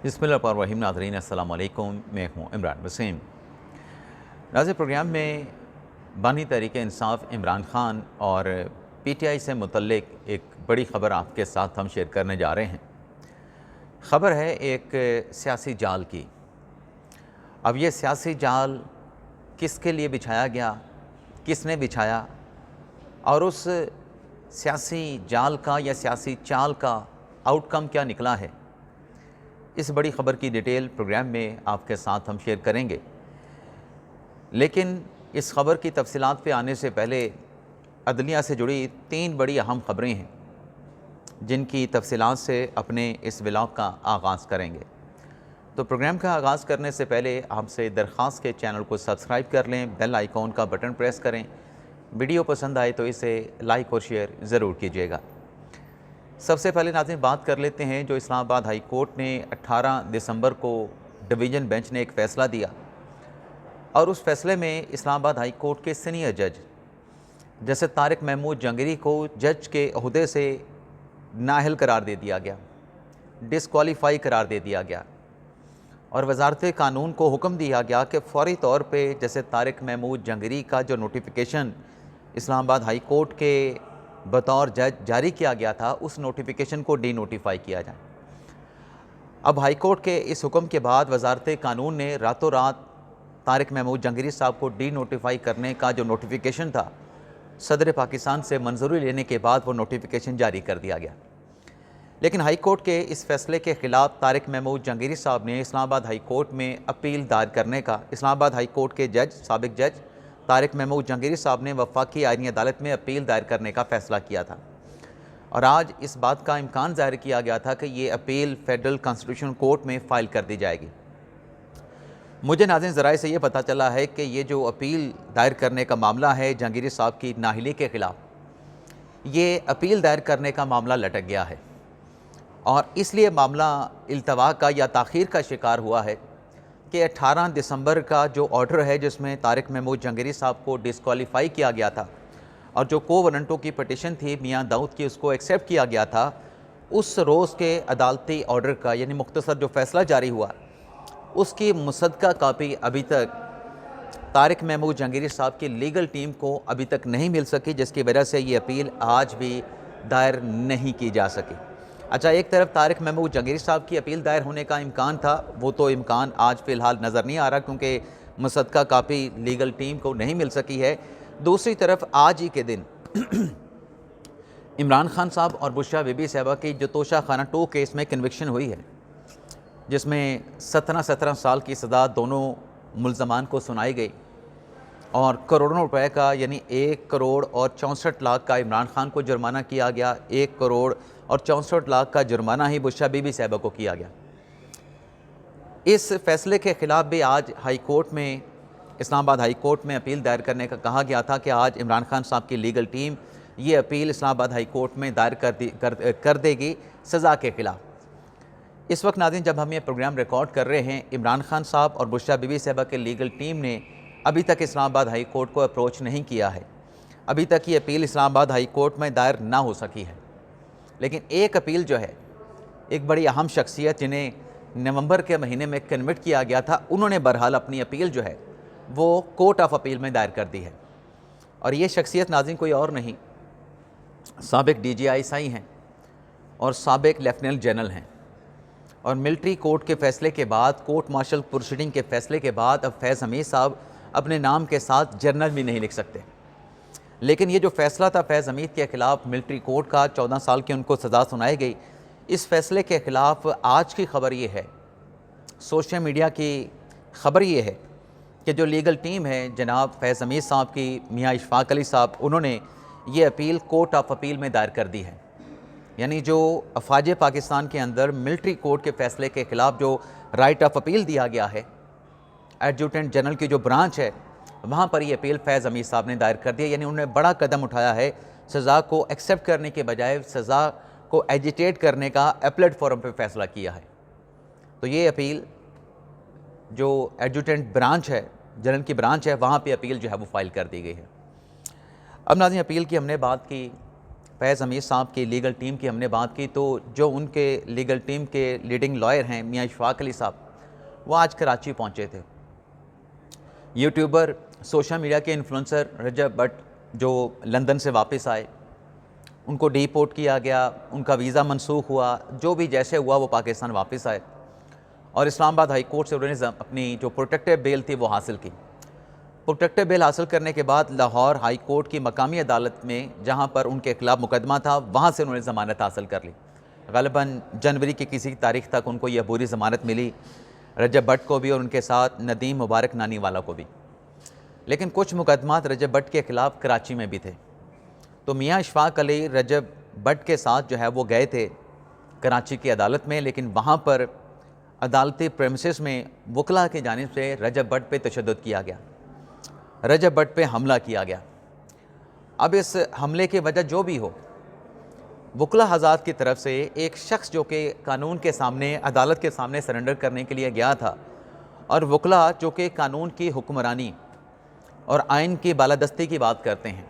बिस्मिल्लाहिर्रहमानिर्रहीम। नाज़रीन अस्सलाम वालेकुम, मैं हूँ इमरान वसीम। नाज़रीन, प्रोग्राम में बानी तहरीक इंसाफ इमरान ख़ान और PTI से मुतल्लिक एक बड़ी ख़बर आपके साथ हम शेयर करने जा रहे हैं। ख़बर है एक सियासी जाल की। अब ये सियासी जाल किसके लिए बिछाया गया, किसने बिछाया और उस सियासी जाल का या सियासी चाल का आउटकम क्या निकला है, इस बड़ी ख़बर की डिटेल प्रोग्राम में आपके साथ हम शेयर करेंगे। लेकिन इस ख़बर की तफसीलात पे आने से पहले अदलिया से जुड़ी 3 बड़ी अहम ख़बरें हैं जिनकी तफसीलात से अपने इस व्लॉग का आगाज़ करेंगे। तो प्रोग्राम का आगाज़ करने से पहले आपसे दरख्वास्त के चैनल को सब्सक्राइब कर लें, बेल आइकॉन का बटन प्रेस करें। वीडियो पसंद आए तो इसे लाइक और शेयर ज़रूर कीजिएगा। सबसे पहले नाज़रीन बात कर लेते हैं जो इस्लामाबाद हाई कोर्ट ने 18 दिसंबर को डिवीज़न बेंच ने एक फ़ैसला दिया और उस फैसले में इस्लामाबाद हाई कोर्ट के सीनियर जज जैसे तारिक महमूद जंगरी को जज के ओहदे से नाअहल करार दे दिया गया, डिसक्वालीफाई करार दे दिया गया और वजारत कानून को हुक्म दिया गया कि फ़ौरी तौर पे जैसे तारिक महमूद जंगरी का जो नोटिफिकेशन इस्लामाबाद हाई कोर्ट के बतौर जज जारी किया गया था, उस नोटिफिकेशन को डी नोटिफाई किया जाए। अब हाई कोर्ट के इस हुक्म के बाद वजारत कानून ने रातों रात तारिक महमूद जंगरी साहब को डी नोटिफाई करने का जो नोटिफिकेशन था, सदर पाकिस्तान से मंजूरी लेने के बाद वो नोटिफिकेशन जारी कर दिया गया। लेकिन हाई कोर्ट के इस फैसले के ख़िलाफ़ तारिक महमूद जंगरी साहब ने इस्लामाबाद हाई कोर्ट में अपील दायर करने का, इस्लामाबाद हाई कोर्ट के जज साबिक जज तारिक महमूद जंगरी साहब ने वफाकी आईनी अदालत में अपील दायर करने का फ़ैसला किया था और आज इस बात का इम्कान ज़ाहिर किया गया था कि ये अपील फेडरल कॉन्स्टिट्यूशन कोर्ट में फ़ाइल कर दी जाएगी। मुझे नाज़रीन ज़राए से ये पता चला है कि ये जो अपील दायर करने का मामला है जंगीरी साहब की नाअहली के ख़िलाफ़, ये अपील दायर करने का मामला लटक गया है और इसलिए मामला इल्तवा का या ताख़ीर का शिकार हुआ है कि 18 दिसंबर का जो ऑर्डर है जिसमें तारिक महमूद जंगरी साहब को डिसक्वालीफाई किया गया था और जो कोवरेंटो की पटिशन थी मियां दाऊद की, उसको एक्सेप्ट किया गया था, उस रोज़ के अदालती ऑर्डर का यानी मुख्तसर जो फ़ैसला जारी हुआ, उसकी मुसद्दका कापी अभी तक तारिक महमूद जंगीरी साहब की लीगल टीम को अभी तक नहीं मिल सकी, जिसकी वजह से ये अपील आज भी दायर नहीं की जा सकी। अच्छा, एक तरफ तारिक महमूद जंगीरी साहब की अपील दायर होने का इम्कान था, वो तो इम्कान आज फ़िलहाल नज़र नहीं आ रहा क्योंकि मुसद्दका कापी लीगल टीम को नहीं मिल सकी है। दूसरी तरफ आज ही के दिन इमरान खान साहब और बुशरा बीबी साहबा की जो तोशा खाना 2 केस में कन्विक्शन हुई है, जिसमें 17 साल की सज़ा दोनों मुल्ज़मान को सुनाई गई और करोड़ों रुपए का यानी 1 करोड़ और 64 लाख का इमरान खान को जुर्माना किया गया, 1 करोड़ और 64 लाख का जुर्माना ही बुशरा बीबी साहबा को किया गया। इस फैसले के ख़िलाफ़ भी आज हाई कोर्ट में, इस्लामाबाद हाई कोर्ट में अपील दायर करने का कहा गया था कि आज इमरान खान साहब की लीगल टीम ये अपील इस्लामाबाद हाई कोर्ट में दायर कर देगी सज़ा के ख़िलाफ़। इस वक्त नाज़रीन जब हम ये प्रोग्राम रिकॉर्ड कर रहे हैं, इमरान खान साहब और बुशरा बीबी साहबा के लीगल टीम ने अभी तक इस्लामाबाद हाई कोर्ट को अप्रोच नहीं किया है। अभी तक ये अपील इस्लामाबाद हाई कोर्ट में दायर ना हो सकी है। लेकिन एक अपील जो है, एक बड़ी अहम शख्सियत जिन्हें नवंबर के महीने में कन्विट किया गया था, उन्होंने बहरहाल अपनी अपील जो है वो कोर्ट ऑफ अपील में दायर कर दी है और ये शख्सियत नाज़रीन कोई और नहीं, साबिक DGI हैं और साबिक लेफ्टिनेंट जनरल हैं और मिलिट्री कोर्ट के फ़ैसले के बाद, कोर्ट मार्शल प्रोसीडिंग के फ़ैसले के बाद अब फैज़ हमीद साहब अपने नाम के साथ जनरल भी नहीं लिख सकते। लेकिन ये जो फ़ैसला था फैज़ हमीद के ख़िलाफ़ मिलिट्री कोर्ट का, 14 साल की उनको सज़ा सुनाई गई, इस फ़ैसले के ख़िलाफ़ आज की ख़बर ये है, सोशल मीडिया की ख़बर ये है कि जो लीगल टीम है जनाब फैज़ हमीद साहब की, मियाँ इशफ़ाक़ अली साहब, उन्होंने ये अपील कोर्ट ऑफ अपील में दायर कर दी है। यानी जो अफवाज पाकिस्तान के अंदर मिलिट्री कोर्ट के फ़ैसले के ख़िलाफ़ जो राइट ऑफ अपील दिया गया है, एडजुटेंट जनरल की जो ब्रांच है, वहाँ पर ये अपील फैज़ हमीद साहब ने दायर कर दी है। यानी उन्होंने बड़ा कदम उठाया है, सज़ा को एक्सेप्ट करने के बजाय सज़ा को एजिटेट करने का एपलेट फोरम पे फ़ैसला किया है। तो ये अपील जो एडजुटेंट ब्रांच है, जनरल की ब्रांच है, वहाँ पे अपील जो है वो फ़ाइल कर दी गई है। अब नाज़रीन अपील की हमने बात की, फैज़ हमीद साहब की लीगल टीम की हमने बात की, तो जो उनके लीगल टीम के लीडिंग लॉयर हैं मियाँ इशफाक अली साहब, वो आज कराची पहुँचे थे। यूट्यूबर, सोशल मीडिया के इन्फ्लुएंसर रजब भट्ट जो लंदन से वापस आए, उनको डिपोर्ट किया गया, उनका वीज़ा मनसूख हुआ, जो भी जैसे हुआ वो पाकिस्तान वापस आए और इस्लामाबाद हाई कोर्ट से उन्होंने अपनी जो प्रोटेक्टिव बेल थी वो हासिल की। प्रोटेक्टिव बेल हासिल करने के बाद लाहौर हाई कोर्ट की मकामी अदालत में जहां पर उनके खिलाफ मुकदमा था, वहां से उन्होंने ज़मानत हासिल कर ली। ग़ालिबन जनवरी की किसी तारीख तक उनको यह पूरी ज़मानत मिली, रजब भट्ट को भी और उनके साथ नदीम मुबारक नानी वाला को भी। लेकिन कुछ मुकदमात रजब भट्ट के ख़िलाफ़ कराची में भी थे। तो मियाँ इशफाक अली रजब भट्ट के साथ जो है वो गए थे कराची की अदालत में, लेकिन वहाँ पर अदालती प्रेमिसेस में वकला की जानिब से रजब भट्ट पे तशद्दुद किया गया, रजब भट्ट पे हमला किया गया। अब इस हमले की वजह जो भी हो, वकला हज़ात की तरफ से एक शख्स जो कि कानून के सामने, अदालत के सामने सरेंडर करने के लिए गया था, और वकला जो कि कानून की हुक्मरानी और आइन की बालादस्ती की बात करते हैं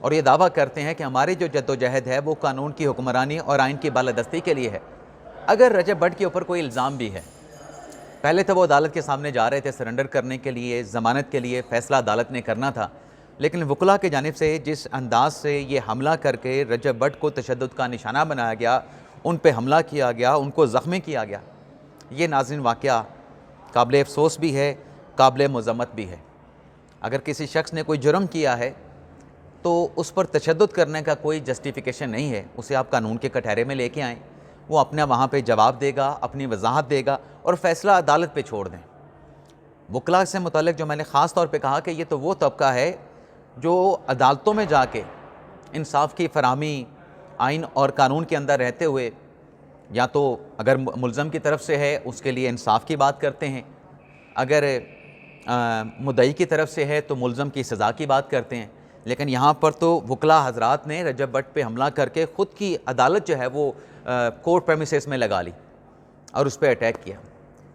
और ये दावा करते हैं कि हमारी जो जद्दोजहद है वो कानून की हुक्मरानी और आइन की बालादस्ती के लिए है। अगर रजब भट्ट के ऊपर कोई इल्ज़ाम भी है, पहले तो वो अदालत के सामने जा रहे थे सरेंडर करने के लिए, ज़मानत के लिए, फ़ैसला अदालत ने करना था, लेकिन वकला की जानिब से जिस अंदाज से ये हमला करके रजब भट्ट को तशद्दुद का निशाना बनाया गया, उन पे हमला किया गया, उनको ज़ख्मी किया गया, ये नाज़रीन वाक़या काबिल अफ़सोस भी है, काबिल मज़म्मत भी है। अगर किसी शख्स ने कोई जुर्म किया है तो उस पर तशद्दुद करने का कोई जस्टिफिकेशन नहीं है, उसे आप कानून के कटहरे में लेके आएँ, वो अपना वहाँ पे जवाब देगा, अपनी वजाहत देगा और फ़ैसला अदालत पे छोड़ दें। वकला से मुतल्लिक़ जो मैंने ख़ास तौर पे कहा कि ये तो वो तबका है जो अदालतों में जाके इंसाफ की फराहमी आइन और कानून के अंदर रहते हुए, या तो अगर मुल्ज़म की तरफ से है उसके लिए इंसाफ की बात करते हैं, अगर मुद्दई की तरफ से है तो मुल्ज़म की सज़ा की बात करते हैं। लेकिन यहाँ पर तो वकला हज़रात ने रजब भट्ट पे हमला करके ख़ुद की अदालत जो है वो कोर्ट प्रेमिसेस में लगा ली और उस पर अटैक किया।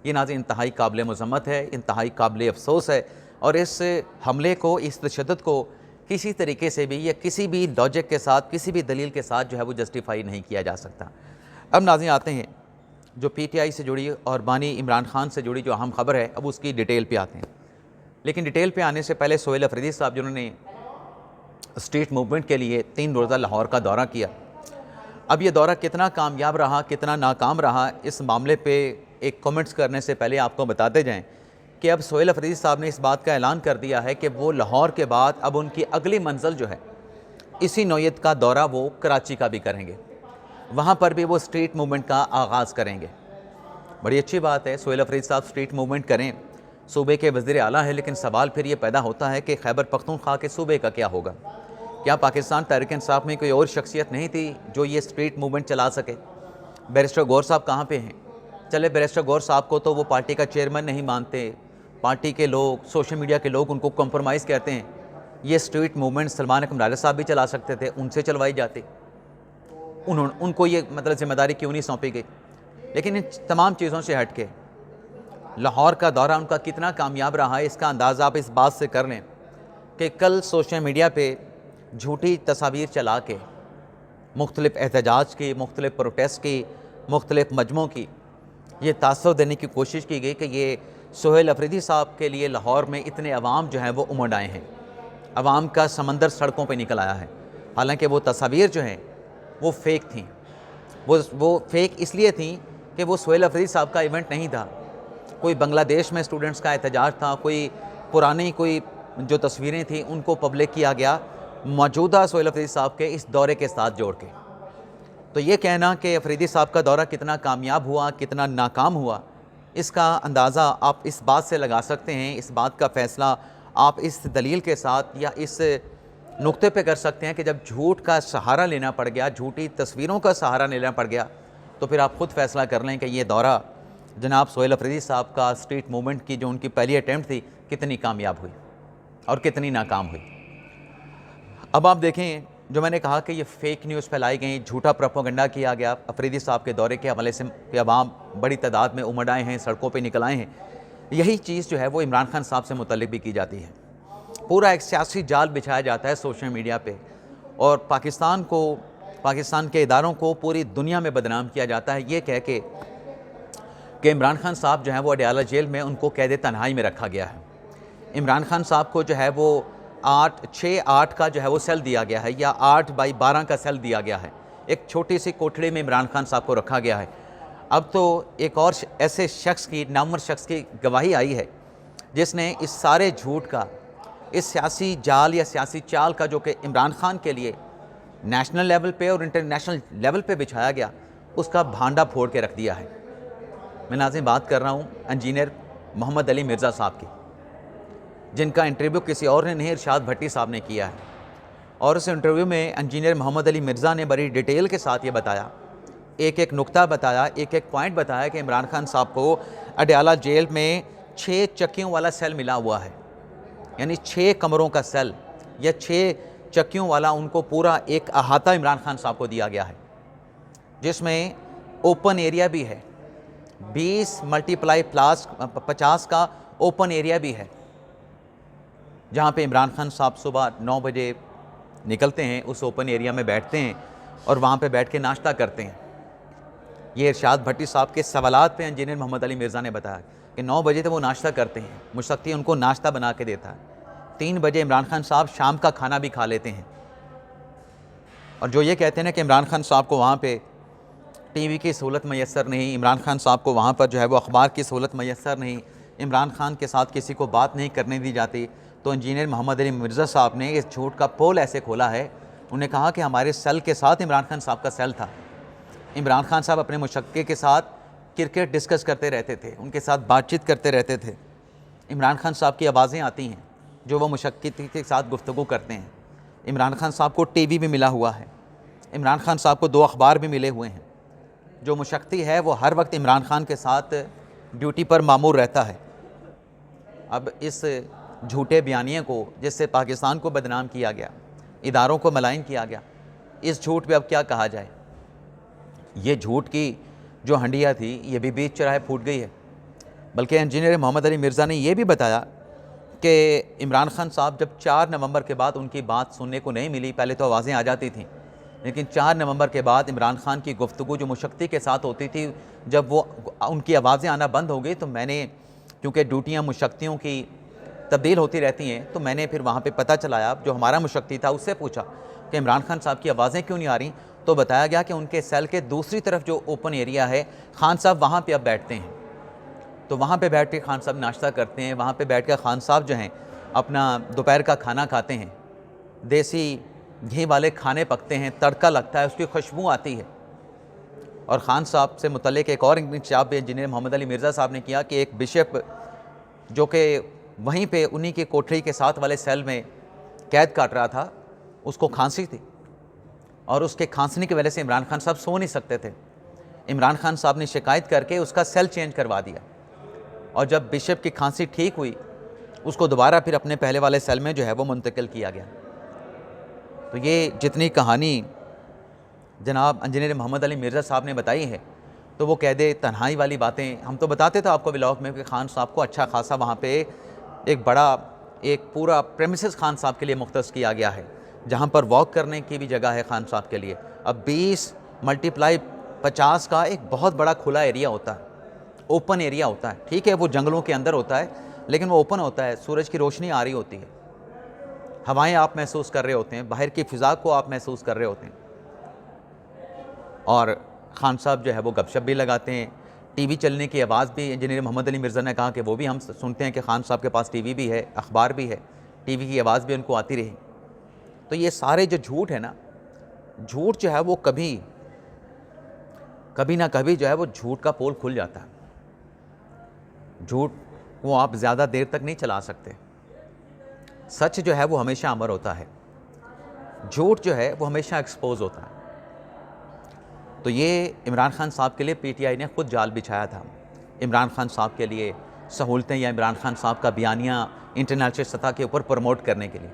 ये नाज़रीन इंतहाई काबिल मज़म्मत है, इंतहाई काबिल अफ़सोस है, और इस हमले को, इस तशद्दुद को किसी तरीके से भी या किसी भी लॉजिक के साथ, किसी भी दलील के साथ जो है वो जस्टिफाई नहीं किया जा सकता। अब नाज़रीन आते हैं जो PTI से जुड़ी और बानी इमरान खान से जुड़ी जो अहम ख़बर है, अब उसकी डिटेल पे आते हैं। लेकिन डिटेल पे आने से पहले सोहेल अफरीदी साहब जिन्होंने स्ट्रीट मूवमेंट के लिए 3 रोज़ा लाहौर का दौरा किया, अब ये दौरा कितना कामयाब रहा, कितना नाकाम रहा, इस मामले पे एक कमेंट्स करने से पहले आपको बताते जाएं कि अब सोहेल अफरीदी साहब ने इस बात का ऐलान कर दिया है कि वो लाहौर के बाद अब उनकी अगली मंजिल जो है, इसी नौयत का दौरा वो कराची का भी करेंगे, वहाँ पर भी वो स्ट्रीट मूवमेंट का आगाज़ करेंगे। बड़ी अच्छी बात है, सोहेल अफरीदी साहब स्ट्रीट मूवमेंट करें, सूबे के वज़ीर आला है, लेकिन सवाल फिर ये पैदा होता है कि खैबर पख्तूनख्वा के सूबे का क्या होगा? क्या पाकिस्तान तहरीक इंसाफ में कोई और शख्सियत नहीं थी जो ये स्ट्रीट मूवमेंट चला सके? बैरिस्टर गौर साहब कहाँ पे हैं? चले, बैरिस्टर गौर साहब को तो वो पार्टी का चेयरमैन नहीं मानते, पार्टी के लोग, सोशल मीडिया के लोग उनको कॉम्प्रोमाइज़ कहते हैं। ये स्ट्रीट मूवमेंट सलमान अकमर राजा साहब भी चला सकते थे, उनसे चलवाई जाती, उनको ये मतलब जिम्मेदारी क्यों नहीं सौंपी गई? लेकिन इन तमाम चीज़ों से हट के लाहौर का दौरा उनका कितना कामयाब रहा है, इसका अंदाज़ा आप इस बात से कर लें कि कल सोशल मीडिया पे झूठी तस्वीर चला के मुख्तलिफ एहतजाज की, मुख्तलिफ प्रोटेस्ट की, मुख्तलिफ मजमों की ये तासुर देने की कोशिश की गई कि ये सोहेल अफरीदी साहब के लिए लाहौर में इतने अवाम जो हैं वो उमड़ आए हैं, अवाम का समंदर सड़कों पे निकल आया है। हालांकि वो तस्वीर जो हैं वो फ़ेक थी, वो फ़ेक इसलिए थी कि वो सोहेल अफरीदी साहब का इवेंट नहीं था, कोई बांग्लादेश में स्टूडेंट्स का एहतजाज था, कोई पुरानी कोई जो तस्वीरें थी उनको पब्लिक किया गया मौजूदा सोहेल अफरीदी साहब के इस दौरे के साथ जोड़ के। तो ये कहना कि अफरीदी साहब का दौरा कितना कामयाब हुआ, कितना नाकाम हुआ, इसका अंदाज़ा आप इस बात से लगा सकते हैं, इस बात का फ़ैसला आप इस दलील के साथ या इस नुक्ते पे कर सकते हैं कि जब झूठ का सहारा लेना पड़ गया, झूठी तस्वीरों का सहारा लेना पड़ गया, तो फिर आप ख़ुद फ़ैसला कर लें कि ये दौरा जनाब सोहेल अफरीदी साहब का स्ट्रीट मूवमेंट की जो उनकी पहली अटैम्प्ट थी कितनी कामयाब हुई और कितनी नाकाम हुई। अब आप देखें, जो मैंने कहा कि ये फ़ेक न्यूज़ फैलाई गई, झूठा प्रोपेगेंडा किया गया अफरीदी साहब के दौरे के हवाले से कि अवाम बड़ी तादाद में उमड़ आए हैं, सड़कों पे निकल आए हैं, यही चीज़ जो है वो इमरान खान साहब से मुतल्लिक़ भी की जाती है। पूरा एक सियासी जाल बिछाया जाता है सोशल मीडिया पे और पाकिस्तान के इदारों को पूरी दुनिया में बदनाम किया जाता है ये कह के कि इमरान खान साहब जो हैं वो अडयाला जेल में उनको कैद तन्हाई में रखा गया है। इमरान खान साहब को जो है वो 6-8 का जो है वो सेल दिया गया है या 8x12 का सेल दिया गया है। एक छोटी सी कोठड़ी में इमरान खान साहब को रखा गया है। अब तो एक और ऐसे शख्स की, नामवर शख्स की गवाही आई है जिसने इस सारे झूठ का, इस सियासी जाल या सियासी चाल का जो कि इमरान खान के लिए नेशनल लेवल पे और इंटरनेशनल लेवल पे बिछाया गया, उसका भांडा फोड़ के रख दिया है। मैं नाज़रीन बात कर रहा हूँ इंजीनियर मोहम्मद अली मिर्ज़ा साहब की, जिनका इंटरव्यू किसी और ने नहीं, इरशाद भट्टी साहब ने किया है। और उस इंटरव्यू में इंजीनियर मोहम्मद अली मिर्ज़ा ने बड़ी डिटेल के साथ ये बताया, एक एक नुक्ता बताया, एक एक पॉइंट बताया कि इमरान खान साहब को अडयाला जेल में 6 चक्कियों वाला सेल मिला हुआ है, यानी 6 कमरों का सेल या 6 चक्कियों वाला उनको पूरा एक अहाता इमरान खान साहब को दिया गया है, जिसमें ओपन एरिया भी है, 20x50 का ओपन एरिया भी है, जहाँ पे इमरान खान साहब सुबह 9 बजे निकलते हैं, उस ओपन एरिया में बैठते हैं और वहाँ पे बैठ के नाश्ता करते हैं। ये इरशाद भट्टी साहब के सवालात पे इंजीनियर मोहम्मद अली मिर्ज़ा ने बताया कि 9 बजे तो वो नाश्ता करते हैं, मुशक्ति उनको नाश्ता बना के देता है। 3 बजे इमरान खान साहब शाम का खाना भी खा लेते हैं। और जो ये कहते हैं ना कि इमरान खान साहब को वहाँ पे टीवी की सहूलत मैसर नहीं, इमरान खान साहब को वहाँ पर जो है वो अखबार की सहूलत मैसर नहीं, इमरान खान के साथ किसी को बात नहीं करने दी जाती, तो इंजीनियर मोहम्मद अली मिर्ज़ा साहब ने इस झूठ का पोल ऐसे खोला है। उन्होंने कहा कि हमारे सेल के साथ इमरान खान साहब का सेल था। इमरान खान साहब अपने मुशक्के के साथ क्रिकेट डिस्कस करते रहते थे, उनके साथ बातचीत करते रहते थे। इमरान खान साहब की आवाज़ें आती हैं जो वो मुशक्के के साथ गुफ्तगू करते हैं। इमरान खान साहब को टीवी भी मिला हुआ है, इमरान खान साहब को 2 अखबार भी मिले हुए हैं। जो मुशक्की है वो हर वक्त इमरान खान के साथ ड्यूटी पर मामूर रहता है। अब इस झूठे बयानिए को, जिससे पाकिस्तान को बदनाम किया गया, इदारों को मलाइन किया गया, इस झूठ पे अब क्या कहा जाए। ये झूठ की जो हंडिया थी ये भी बीच चौराहे फूट गई है। बल्कि इंजीनियर मोहम्मद अली मिर्ज़ा ने यह भी बताया कि इमरान खान साहब जब 4 नवंबर के बाद उनकी बात सुनने को नहीं मिली, पहले तो आवाज़ें आ जाती थीं, लेकिन 4 नवंबर के बाद इमरान खान की गुफ्तगू जो मुशक्की के साथ होती थी, जब वो उनकी आवाज़ें आना बंद हो गई तो मैंने, क्योंकि ड्यूटियाँ मुशक्तियों की तब्दील होती रहती हैं, तो मैंने फिर वहाँ पे पता चलाया, जो हमारा मुशक्की था उससे पूछा कि इमरान खान साहब की आवाज़ें क्यों नहीं आ रही, तो बताया गया कि उनके सेल के दूसरी तरफ जो ओपन एरिया है, खान साहब वहाँ पे अब बैठते हैं, तो वहाँ पे बैठ के खान साहब नाश्ता करते हैं। वहाँ पे बैठ कर खान साहब जो हैं अपना दोपहर का खाना खाते हैं, देसी घी वाले खाने पकते हैं, तड़का लगता है, उसकी खुशबू आती है। और ख़ान साहब से मुतल्लिक एक और इंकशाफ भी इंजीनियर मोहम्मद अली मिर्ज़ा साहब ने किया कि एक बिशप जो कि वहीं पे उन्हीं की कोठरी के साथ वाले सेल में कैद काट रहा था, उसको खांसी थी और उसके खांसने की वजह से इमरान खान साहब सो नहीं सकते थे। इमरान खान साहब ने शिकायत करके उसका सेल चेंज करवा दिया और जब बिशप की खांसी ठीक हुई उसको दोबारा फिर अपने पहले वाले सेल में जो है वो मुंतकिल किया गया। तो ये जितनी कहानी जनाब इंजीनियर मोहम्मद अली मिर्ज़ा साहब ने बताई है, तो वो कैदे तन्हाई वाली बातें हम तो बताते थे आपको व्लॉग में कि खान साहब को अच्छा खासा वहाँ पे एक पूरा प्रेमिसेस खान साहब के लिए मुख्तस किया गया है, जहाँ पर वॉक करने की भी जगह है खान साहब के लिए। अब 20x50 का एक बहुत बड़ा खुला एरिया होता है, ओपन एरिया होता है। ठीक है, वो जंगलों के अंदर होता है, लेकिन वो ओपन होता है, सूरज की रोशनी आ रही होती है, हवाएं आप महसूस कर रहे होते हैं, बाहर की फ़िज़ा को आप महसूस कर रहे होते हैं। और खान साहब जो है वो गपशप भी लगाते हैं, टीवी चलने की आवाज़ भी इंजीनियर मोहम्मद अली मिर्ज़ा ने कहा कि वो भी हम सुनते हैं कि खान साहब के पास टीवी भी है, अखबार भी है, टीवी की आवाज़ भी उनको आती रही। तो ये सारे जो झूठ है ना, झूठ जो है वो कभी ना कभी जो है वो झूठ का पोल खुल जाता है। झूठ वो आप ज़्यादा देर तक नहीं चला सकते, सच जो है वो हमेशा अमर होता है, झूठ जो है वो हमेशा एक्सपोज होता है। तो ये इमरान खान साहब के लिए पीटीआई ने ख़ुद जाल बिछाया था, इमरान खान साहब के लिए सहूलतें या इमरान खान साहब का बयानिया इंटरनेशनल सतह के ऊपर प्रमोट करने के लिए।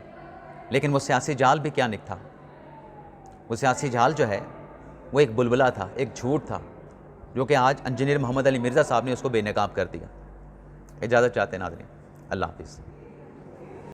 लेकिन वो सियासी जाल भी क्या निकथा, वो सियासी जाल जो है वो एक बुलबुला था, एक झूठ था, जो कि आज इंजीनियर मोहम्मद अली मिर्ज़ा साहब ने उसको बेनकाब कर दिया। इजाज़त चाहते हैं नाज़रीन, अल्लाह हाफ़िज़।